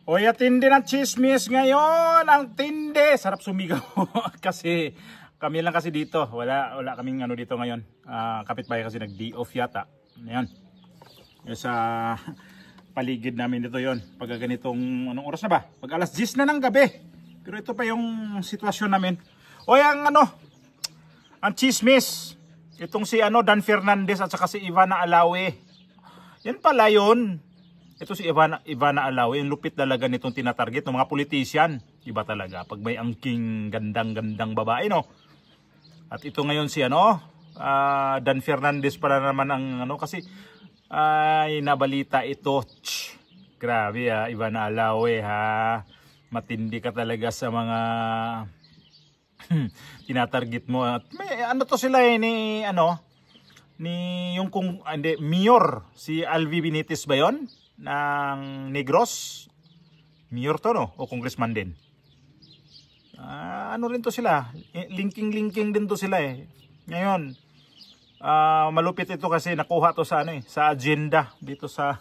Oy, tindi ng chismis ngayon. Ang tindi. Sarap sumigaw. Kasi kami lang kasi dito. Wala kaming ano dito ngayon. Kapitbahay kasi nag-day off yata. Ayan. Sa paligid namin dito yon. Pag ganitong anong oras na ba? Pag alas 10 na ng gabi. Pero ito pa yung sitwasyon namin. Oy, ang chismis. Itong si Dan Fernandez at saka si Ivana Alawi. Yan pala yun. Ito si Ivana Alawi, yung lupit talaga nitong tinatarget ng mga politician. Iba talaga pag may angking gandang babae, no. At ito ngayon si Dan Fernandez pala naman ang kasi ay nabalita ito. Grabe Ivana Alawi matindi ka talaga sa mga tinatarget mo. At may to sila ni yung mayor si Alvi Benitez ba yon? Ng Negros, mayor to no? O congressman din. Rin to sila, linking din to sila Ngayon, malupit ito kasi nakuha to sa sa agenda dito sa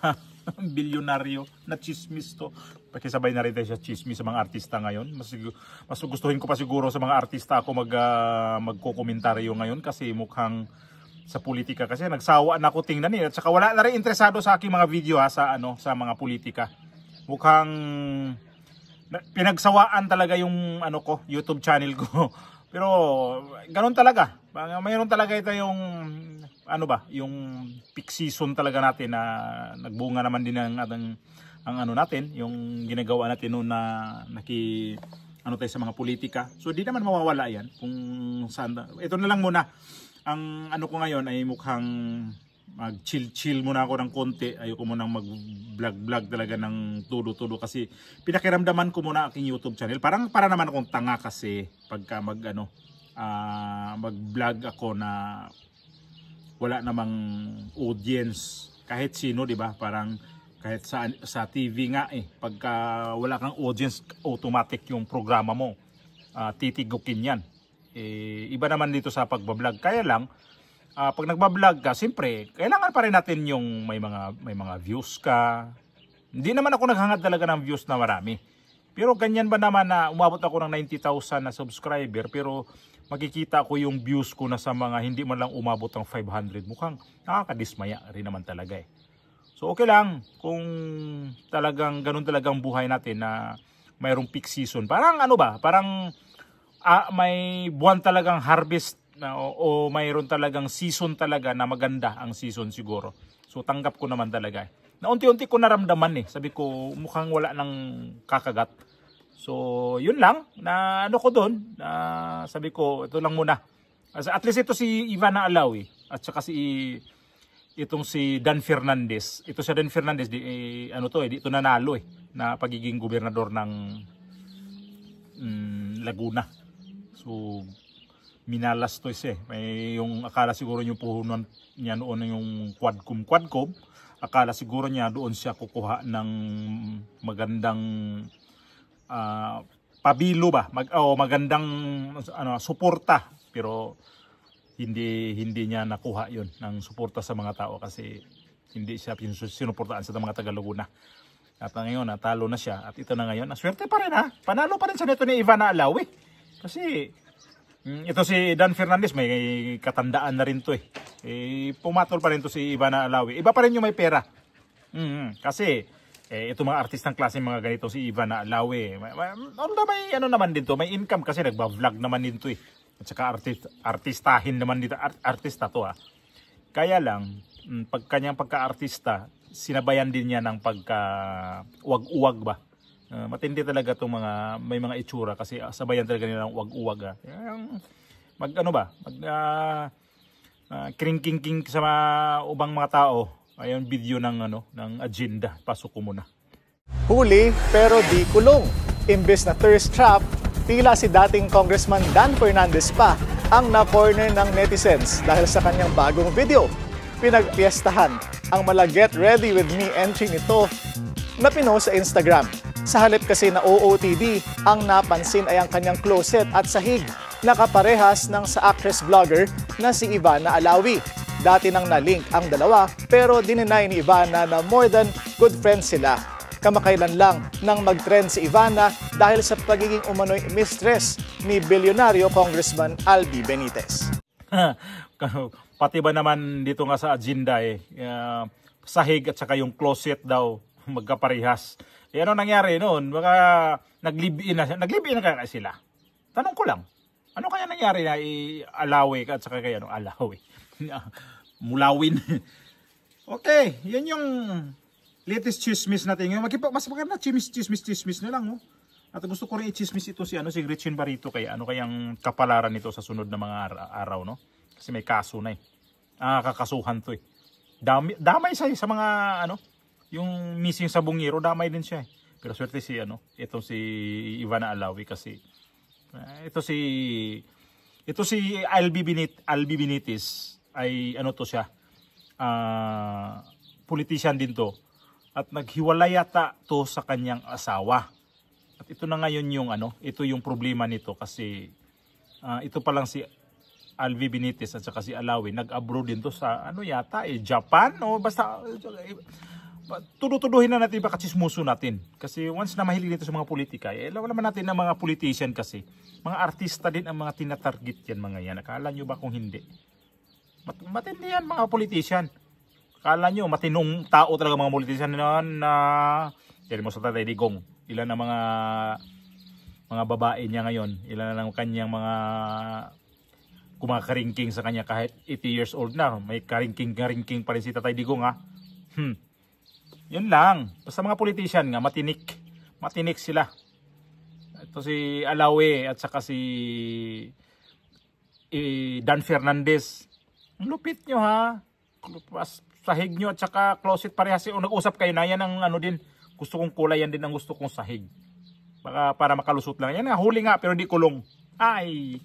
bilyonaryo na chismis to. Pakisabay na rin tayo sa chismis sa mga artista ngayon. Mas gustuhin ko pa siguro sa mga artista ako magkokomentaryo ngayon kasi mukhang sa politika kasi nagsawa na ako tingnan at saka wala na rin interesado sa aking mga video sa mga politika. Mukhang pinagsawaan talaga yung YouTube channel ko. Pero ganoon talaga. Mayroon talaga ito yung yung peak season talaga natin na nagbunga naman din ang natin, yung ginagawa natin noon na tayo sa mga politika. So di naman mawawala yan kung saan. Ito na lang muna. Ang ko ngayon ay mukhang mag-chill muna ako ng konti. Ayoko munang mag-vlog talaga ng todo kasi pinakiramdaman ko muna aking YouTube channel. Para naman akong tanga kasi pagka mag-vlog ako na wala namang audience. Kahit sino, 'di ba? Parang kahit sa TV nga pagka wala kang audience, automatic yung programa mo. Titigukin 'yan. Iba naman dito sa pagbablog. Kaya lang pag nagbablog ka, siyempre kailangan pa rin natin yung may mga views ka. Hindi naman ako naghangad talaga ng views na marami. Pero ganyan ba naman na umabot ako ng 90,000 na subscriber pero makikita ko yung views ko na sa mga hindi man lang umabot ng 500. Mukhang nakakadismaya rin naman talaga So okay lang kung talagang ganun talagang buhay natin na mayroong peak season. Parang parang may buwan talagang harvest o mayroon talagang season talaga na maganda ang season siguro. So tanggap ko naman talaga. Na unti-unti ko naramdaman Sabi ko mukhang wala nang kakagat. So yun lang na ko doon. Sabi ko ito lang muna. At least ito si Ivana Alawi at saka itong si Dan Fernandez. Ito si Dan Fernandez dito nanalo na pagiging gobernador ng Laguna. So minalas to may yung akala siguro yung puhunan niya noon yung quadcom. Akala siguro niya doon siya kukuha ng magandang pabilo ba magandang suporta, pero hindi niya nakuha yon ng suporta sa mga tao kasi hindi siya sinuportaan sa mga taga Laguna. At ngayon natalo na siya at ito na ngayon swerte pa rin panalo pa rin sa nito ni Ivana Alawi kasi ito si Dan Fernandez may katandaan na rin to pumatol pa rin to si Ivana Alawi. Iba pa rin yung may pera kasi ito mga artistang klase mga ganito si Ivana Alawi may naman din to, may income kasi nagba-vlog naman din to at saka artistahin naman dito, artista to kaya lang pag kanyang pagka-artista sinabayan din niya ng pagka-uwag-uwag ba. Matindi talaga itong may mga itsura kasi sabayan talaga nila ng uwag-uwag kring-king sa mga ubang mga tao. Ayun video ng agenda. Pasok ko muna. Huli pero di kulong. Imbes na thirst trap, tila si dating Congressman Dan Fernandez pa ang na-corner ng netizens dahil sa kanyang bagong video. Pinagpiestahan ang mala Get Ready With Me entry nito na pinost sa Instagram. Sa halip kasi na OOTD, ang napansin ay ang kanyang closet at sahig na kaparehas ng sa actress-vlogger na si Ivana Alawi. Dati nang na-link ang dalawa pero dininay ni Ivana na more than good friends sila. Kamakailan lang nang mag-trend si Ivana dahil sa pagiging umano'y mistress ni bilyonaryo Congressman Albi Benitez. Pati ba naman dito nga sa agenda sahig at saka yung closet daw magkaparehas. Ano nangyari noon? Baka naglibiin na kaya sila. Tanong ko lang, ano kaya nangyari na i-alawi at saka kaya alawi? Mulawin. Okay, yan yung latest chismis natin. Mas maganda chismis na lang. At gusto ko rin i-chismis ito si Gretchen Barito kaya ano kayang kapalaran nito sa sunod na mga araw, no? Kasi may kaso na kakasuhan to damay sa mga yung missing sa Bungiro, damay din siya pero swerte si ito si Ivana Alawi kasi ito si Albi Benitez ay to siya, politician din to at naghiwalay yata to sa kanyang asawa at ito na ngayon yung ito yung problema nito kasi ito pa lang si Albi Benitez at saka si Alawi nag-abroad din to sa Japan o basta tuduhin na natin baka chismoso natin kasi once na mahilig dito sa mga politika alam naman natin na mga politician kasi mga artista din ang mga tinatarget yan mga yan. Akala nyo ba kung hindi matindi yan mga politician? Akala nyo matinong tao talaga mga politician na yan mo sa Tatay Digong ilan na mga babae niya ngayon, ilan na lang kanyang mga kumakaringking sa kanya kahit 80 years old na. May karingking pa rin si Tatay Digong Yun lang. Basta mga politician nga, matinik sila. Ito si Alawi at saka si Dan Fernandez. Ang lupit nyo sahig nyo at saka closet parehas. Nag-usap kayo na yan ang din. Gusto kong kulay yan din ang gusto kong sahig. Para makalusot lang. Yan nga, huli nga pero di kulong. Ay!